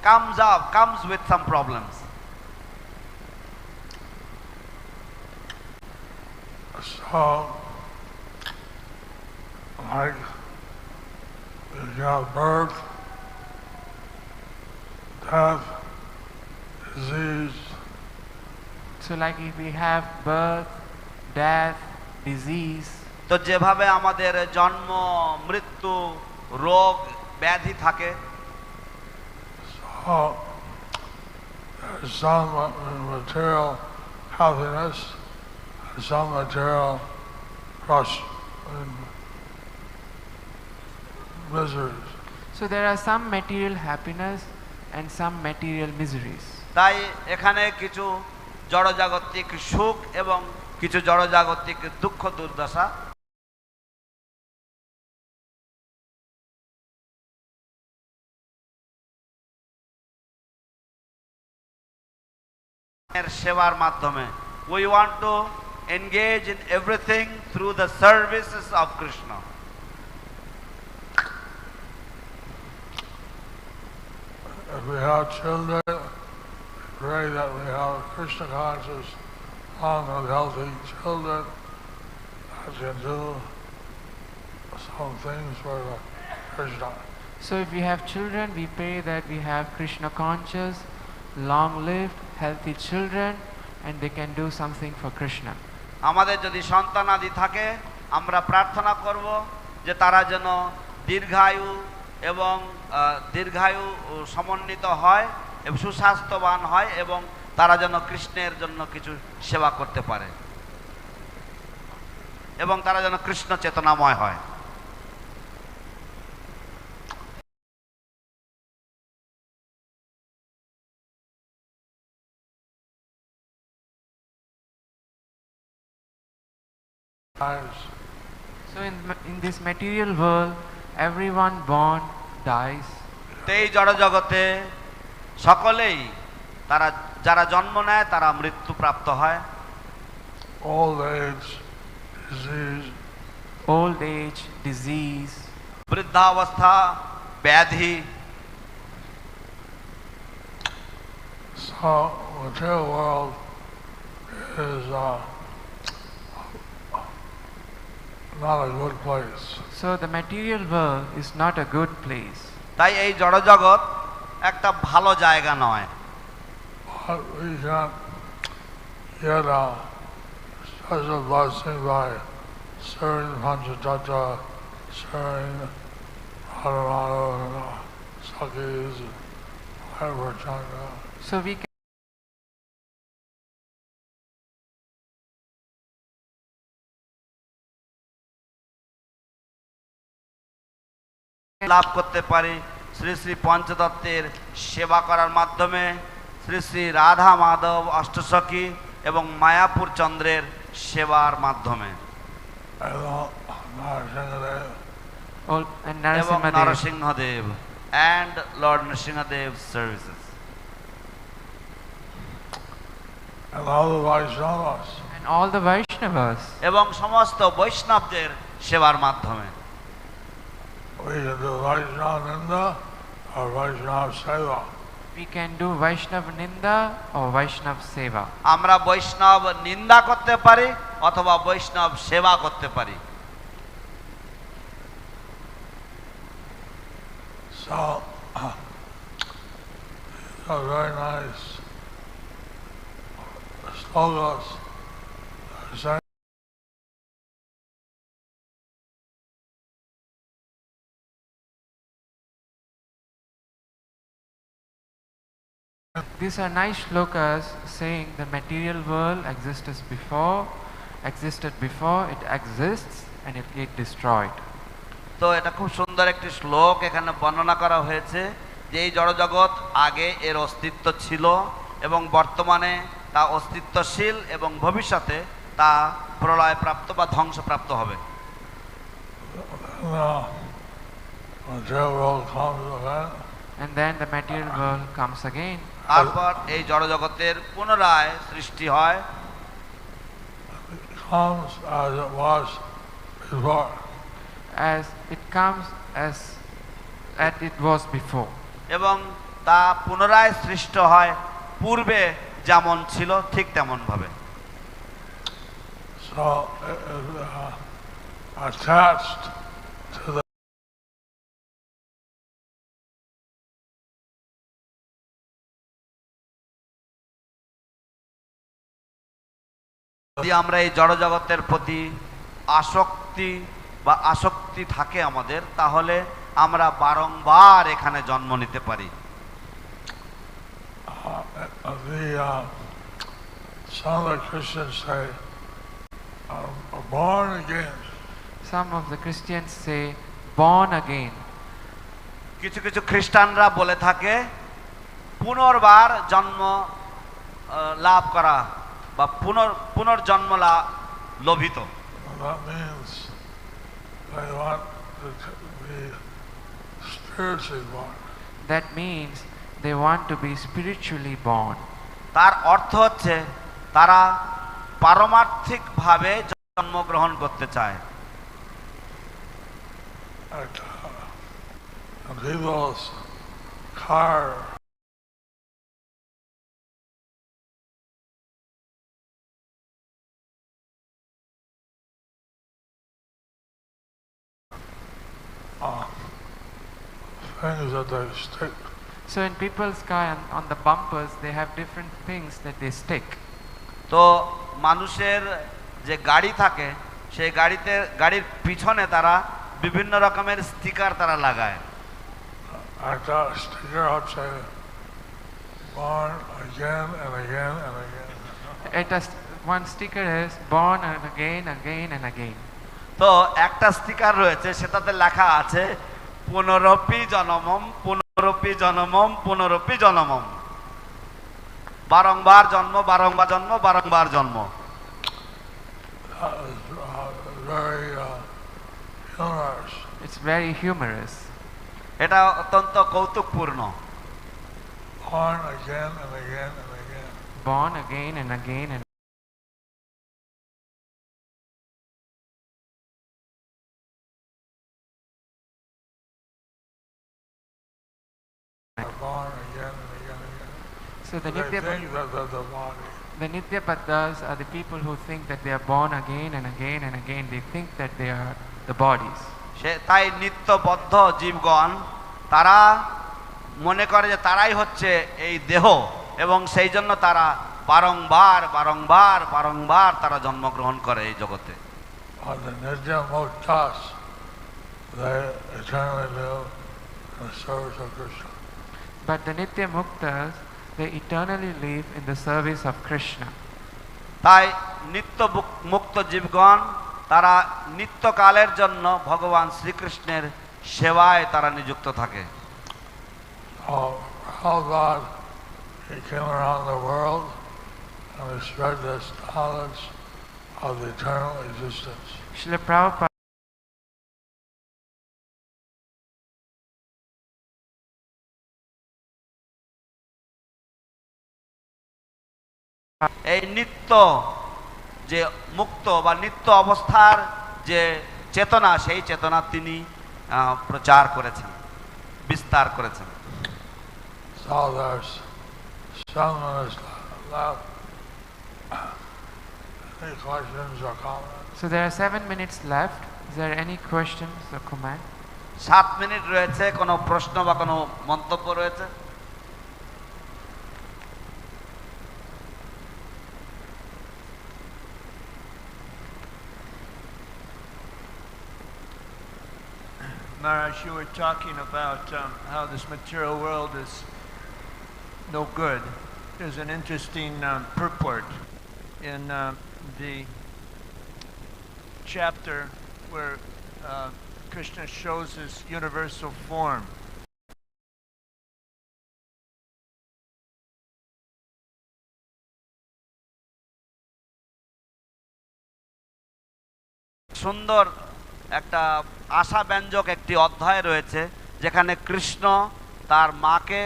comes with some problems. So, like, you have birth, death, disease. So like if we have birth, death, disease, তো যেভাবে আমাদের জন্ম, মৃত্যু, রোগ, ব্যাধি থাকে, so there's some material happiness and some material crush and miseries. so there are some material happiness and some material miseries. তাই এখানে কিছু জড়জাগতিক সুখ এবং কিছু জড়জাগতিক দুঃখ দুর্দশা। সেবার মাধ্যমে we want to engage in everything through the services of Krishna. If we have children, pray that we have Krishna conscious, long and healthy children that can do some things for the Krishna. So if we have children, we pray that we have Krishna conscious, long-lived, healthy children, and they can do something for Krishna. আমাদের যদি সন্তানাদি থাকে, আমরা প্রার্থনা করব যে তারা যেন দীর্ঘায়ু এবং দীর্ঘায়ু সমন্বিত হয় এবং সুস্বাস্থ্যবান হয় এবং তারা যেন কৃষ্ণের জন্য কিছু সেবা করতে পারে এবং তারা যেন কৃষ্ণ চেতনাময় হয়। So in this material world, everyone born dies. এই জড়জগতে সকলেই তারা যারা জন্ম নেয় তারা মৃত্যু প্রাপ্ত হয়। Old age, disease. Old age, disease. বৃদ্ধাবস্থা, ব্যাধি। So material world is not a good place. So the material world is not a good place. তাই এই জড়জগৎ একটা ভালো জায়গা নয়। But we can get a special blessing by serving Panchatattva, serving Radharani and Sakis, whatever Changa. So we can লাভ করতে পারি শ্রী শ্রী পঞ্চতত্ত্বের সেবা করার মাধ্যমে, শ্রী শ্রী রাধা মাধব অষ্টসখী এবং মায়াপুর চন্দ্রের সেবার মাধ্যমে এবং Narasimhadeva and Lord Nrsimhadev services and all the Vaisnavas and all the Vaishnavas এবং সমস্ত বৈষ্ণবদের সেবার মাধ্যমে we can do Vaishnava Ninda or Vaishnava Seva. we can do Vaishnava Ninda or Vaishnava Seva. আমরা বৈষ্ণব নিন্দা করতে পারি অথবা বৈষ্ণব সেবা করতে পারি। So very nice slokas. These are nice slokas saying the material world existed before, it exists and it get destroyed. তো এটা খুব সুন্দর একটি শ্লোক এখানে বর্ণনা করা হয়েছে যে এই জড়জগৎ আগে এর অস্তিত্ব ছিল এবং বর্তমানে তা অস্তিত্বশীল এবং ভবিষ্যতে তা প্রলয়প্রাপ্ত বা ধ্বংসপ্রাপ্ত হবে। And then the material world comes again. তারপর এই জড়জগতের পুনরায় সৃষ্টি হয় as it comes as it was before. এবং তা পুনরায় সৃষ্ট হয় পূর্বে যেমন ছিল ঠিক তেমন ভাবে। So attached to the যদি আমরা এই জড় জগতের প্রতি আসক্তি বা আসক্তি থাকে আমাদের, তাহলে আমরা বারংবার এখানে জন্ম নিতে পারি। Some of the Christians say born again. Some of the Christians say born again. কিছু কিছু খ্রিস্টানরা বলে থাকে পুনর্বার জন্ম লাভ করা বা পুনর্জন্ম লোভিত। That means they want to be spiritually born. That means they want to be spiritually born. তার অর্থ হচ্ছে তারা পারমার্থিকভাবে জন্মগ্রহণ করতে চায়। People's car things that they stick. So in people's car on the bumpers they have different things that they stick. তো মানুষের যে গাড়ি থাকে সেই গাড়ির পিছনে তারা বিভিন্ন রকমের স্টিকার তারা লাগায়। একটা স্টিকার হচ্ছে born again and again and again. One sticker is born and again, again and again. তো একটা স্টিকার রয়েছে, সেটাতে লেখা আছে পুনরপি জনমম পুনরপি জনমম পুনরপি জনমম, বারংবার জন্ম বারংবার জন্ম বারংবার জন্ম। It's very humorous. এটা অত্যন্ত কৌতুকপূর্ণ। Born again and again and again. Born again and again and Born again and again and again. so the They Nitya think that they're the body. The Nityapadas are the people who think that they are born again and again and again. They think that they are the bodies. তাই নিত্যবদ্ধ জীবগণ তারা মনে করে যে তারাই হচ্ছে এই দেহ, এবং সেই জন্য তারা বারংবার বারংবার বারংবার তারা জন্মগ্রহণ করে এই জগতে। The Nityamuktas, they eternally live in the service of Krishna. But the Nitya Muktas, they eternally live in the service of Krishna. তাই নিত্য মুক্ত জীবগণ তারা নিত্যকালের জন্য ভগবান শ্রীকৃষ্ণের সেবায় তারা নিযুক্ত থাকে। How God, He came around the world and He spread this knowledge of the eternal existence. Srila Prabhupada এই নিত্য যে মুক্ত বা নিত্য অবস্থার যে চেতনা, সেই চেতনা তিনি প্রচার করেছেন, বিস্তার করেছেন। So there's 7 minutes left. Any questions or comments? So there are 7 minutes left. Is there any questions or comment? 7 minute রয়েছে, কোনো প্রশ্ন বা কোনো মন্তব্য রয়েছে? Maharaj, you were talking about how this material world is no good. There's an interesting purport in the chapter where Krishna shows his universal form. সুন্দর একটা আশাব্যঞ্জক একটি অধ্যায় রয়েছে, যেখানে কৃষ্ণ তার মাকে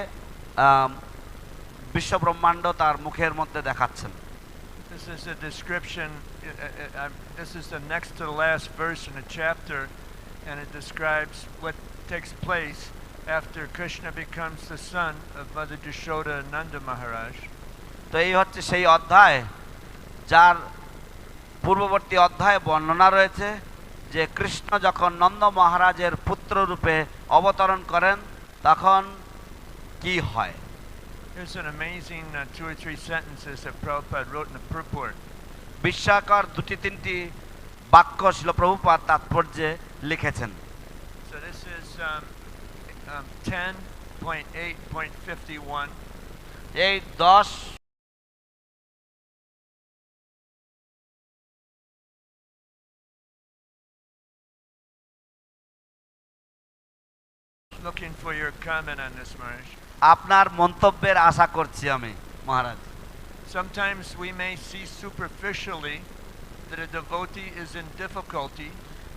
বিশ্বব্রহ্মাণ্ড তার মুখের মধ্যে দেখাচ্ছেন। This is a description, this is the next to the last verse in the chapter, and it describes what takes place after Krishna becomes the son of Mother Yashoda and Nanda Maharaj. তো এই হচ্ছে সেই অধ্যায় যার পূর্ববর্তী অধ্যায়ে বর্ণনা রয়েছে যে কৃষ্ণ যখন নন্দ মহারাজের পুত্র রূপে অবতরণ করেন তখন কি হয়। There's an amazing 2 or 3 sentences that Prabhupada wrote in the Purport. বিস্ময়কর দুটি তিনটি বাক্য ছিল প্রভুপাদ তাৎপর্যে লিখেছেন। So this is 10.8.51. এই 10 Looking for your comment on this, Maharaj. আপনার মন্তব্যের আশা করছি আমি মহারাজ। Sometimes we may see superficially that a devotee is in difficulty.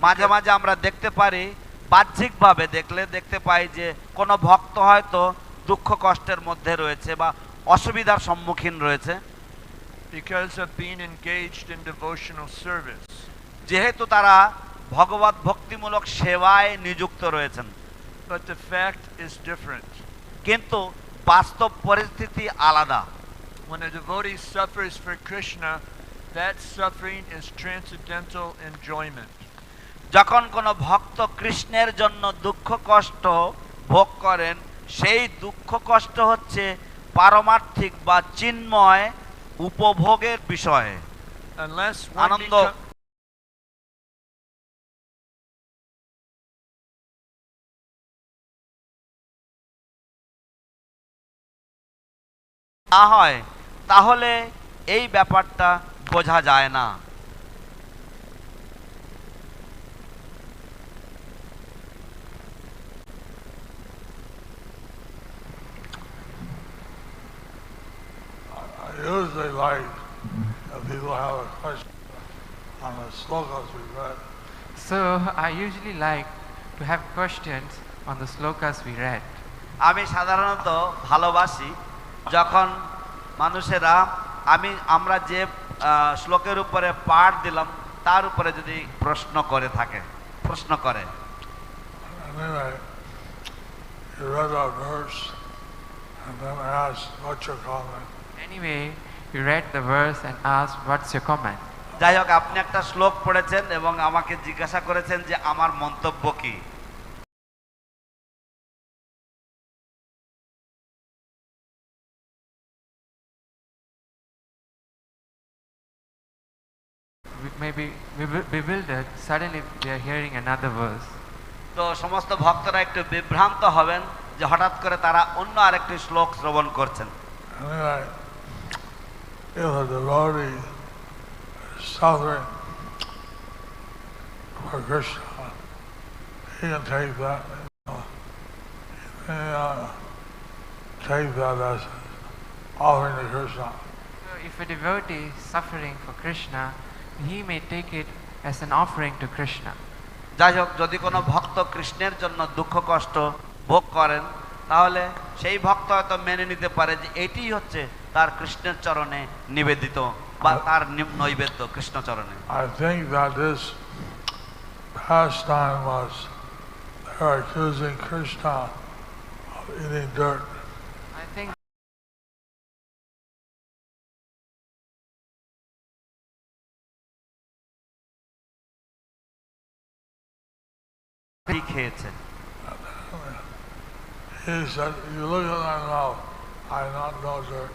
মাঝে মাঝে আমরা দেখতে পারি বাহ্যিকভাবে দেখতে পাই যে কোনো ভক্ত হয়তো দুঃখ কষ্টের মধ্যে রয়েছে বা অসুবিধার সম্মুখীন রয়েছে Because of being engaged in devotional service. যেহেতু তারা ভগবত ভক্তিমূলক সেবায় নিযুক্ত রয়েছেন। But the fact is different. কিন্তু বাস্তব পরিস্থিতি আলাদা। When a devotee suffers for Krishna, that suffering is transcendental enjoyment. যখন কোনো ভক্ত কৃষ্ণের জন্য দুঃখ কষ্ট ভোগ করেন সেই দুঃখ কষ্ট হচ্ছে পারমার্থিক বা চিন্ময় উপভোগের বিষয়। Unless one আনন্দ না হয় তাহলে এই ব্যাপারটা বোঝা যায় না। I usually like if people have a question on the slokas we read. So I usually like to have questions on the slokas we read. আমি সাধারণত ভালোবাসি যখন মানুষেরা আমরা যে শ্লোকের উপরে পাঠ দিলাম তার উপরে যদি প্রশ্ন করে। Anyway, you read our verse and then asked what's your comment. Anyway, you read the verse and asked, what's your comment? যাই হোক আপনি একটা শ্লোক পড়েছেন এবং আমাকে জিজ্ঞাসা করেছেন যে আমার মন্তব্য কি। Maybe bewildered, suddenly they are hearing another verse. তো সমস্ত ভক্তরা একটু বিভ্রান্ত হবেন যে হঠাৎ করে তারা অন্য আরেকটি শ্লোক শ্রবণ করছেন। Anyway, if a devotee is suffering for Krishna, he can take that, take that as offering to Krishna. So if a devotee is suffering for Krishna, he may take it as an offering to Krishna. যাই হোক যদি কোনো ভক্ত কৃষ্ণের জন্য দুঃখ কষ্ট ভোগ করেন তাহলে সেই ভক্ত হয়তো মেনে নিতে পারে যে এটিই হচ্ছে তার কৃষ্ণের চরণে নিবেদিত বা তার নৈবেদ্য কৃষ্ণ চরণে। I think that this pastime was they are accusing Krishna of eating dirt. I think কি খেয়েছে। He said, you look at my mouth, I not know dirt.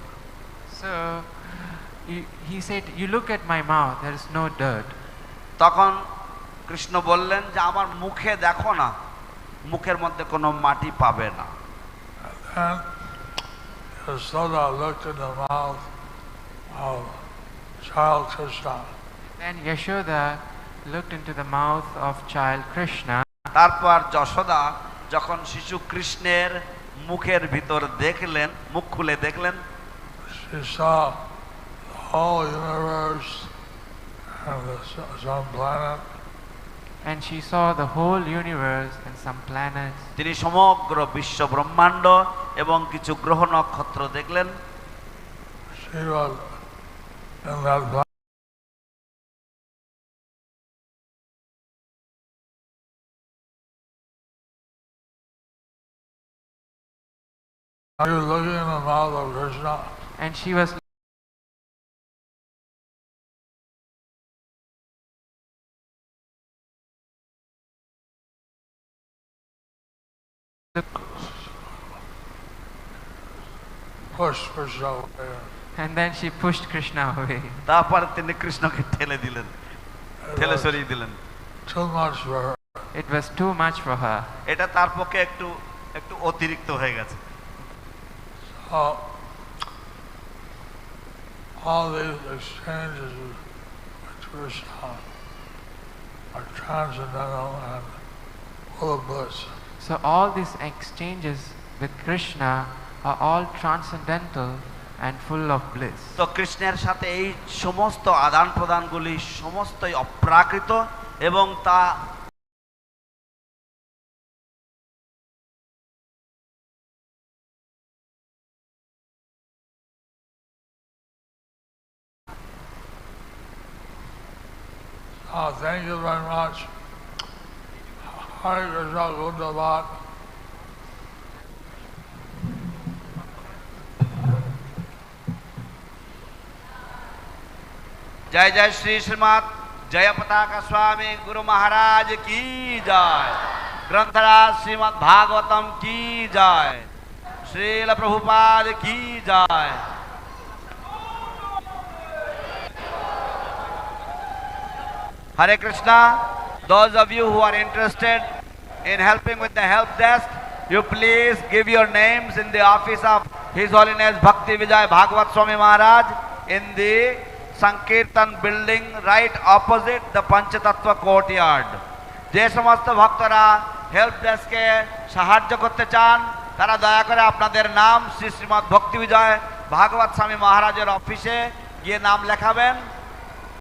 so. He said, "You look at my mouth. There is no dirt." তখন কৃষ্ণ বললেন যে আমার মুখে দেখো না, মুখের মধ্যে কোনো মাটি পাবে না। And Yashoda looked in the mouth of child Krishna. Then Yashoda looked into the mouth of child Krishna. তারপর যশোদা যখন শিশু কৃষ্ণের মুখের ভিতর দেখলেন, মুখ খুলে দেখলেন, She saw the whole universe and some planet. And she saw the whole universe and some planets. তিনি সমগ্র বিশ্ব ব্রহ্মাণ্ড এবং কিছু গ্রহ নক্ষত্র দেখলেন। She was in that Are you looking in the mouth of Krishna? And she was Push Krishna away. and then she pushed Krishna away. তারপরে তিনি কৃষ্ণকে ঠেলে দিলেন, It ঠেলে was সরিয়ে দিলেন। too much for her. It was too much for her. এটা তার পক্ষে একটু একটু অতিরিক্ত হয়ে গেছে। So, all these exchanges with Krishna are transcendental and full of bliss. So all these exchanges with Krishna are all transcendental and full of bliss. তো কৃষ্ণের সাথে এই সমস্ত আদান প্রদানগুলি সমস্তই অপ্রাকৃত এবং তা Thank you very much. Hare Krishna Gundavat. जय जय श्री श्रीमद जयपताका स्वामी गुरु महाराज की जय। ग्रंथराज श्रीमद भागवतम की जय। श्रील प्रभुपाद की जय। Hare Krishna. Those of you who are interested in helping with the help desk, you please give your names in the office of His Holiness Bhakti Vijay Bhagavat Swami Maharaj in the Sankirtan building right opposite the Panchatattva courtyard. যে সমস্ত ভক্তরা help ডেস্কে সাহায্য করতে চান তারা দয়া করে আপনাদের নাম শ্রী শ্রীমদ ভক্তি বিজয় ভাগবত স্বামী মহারাজের অফিসে গিয়ে নাম লেখাবেন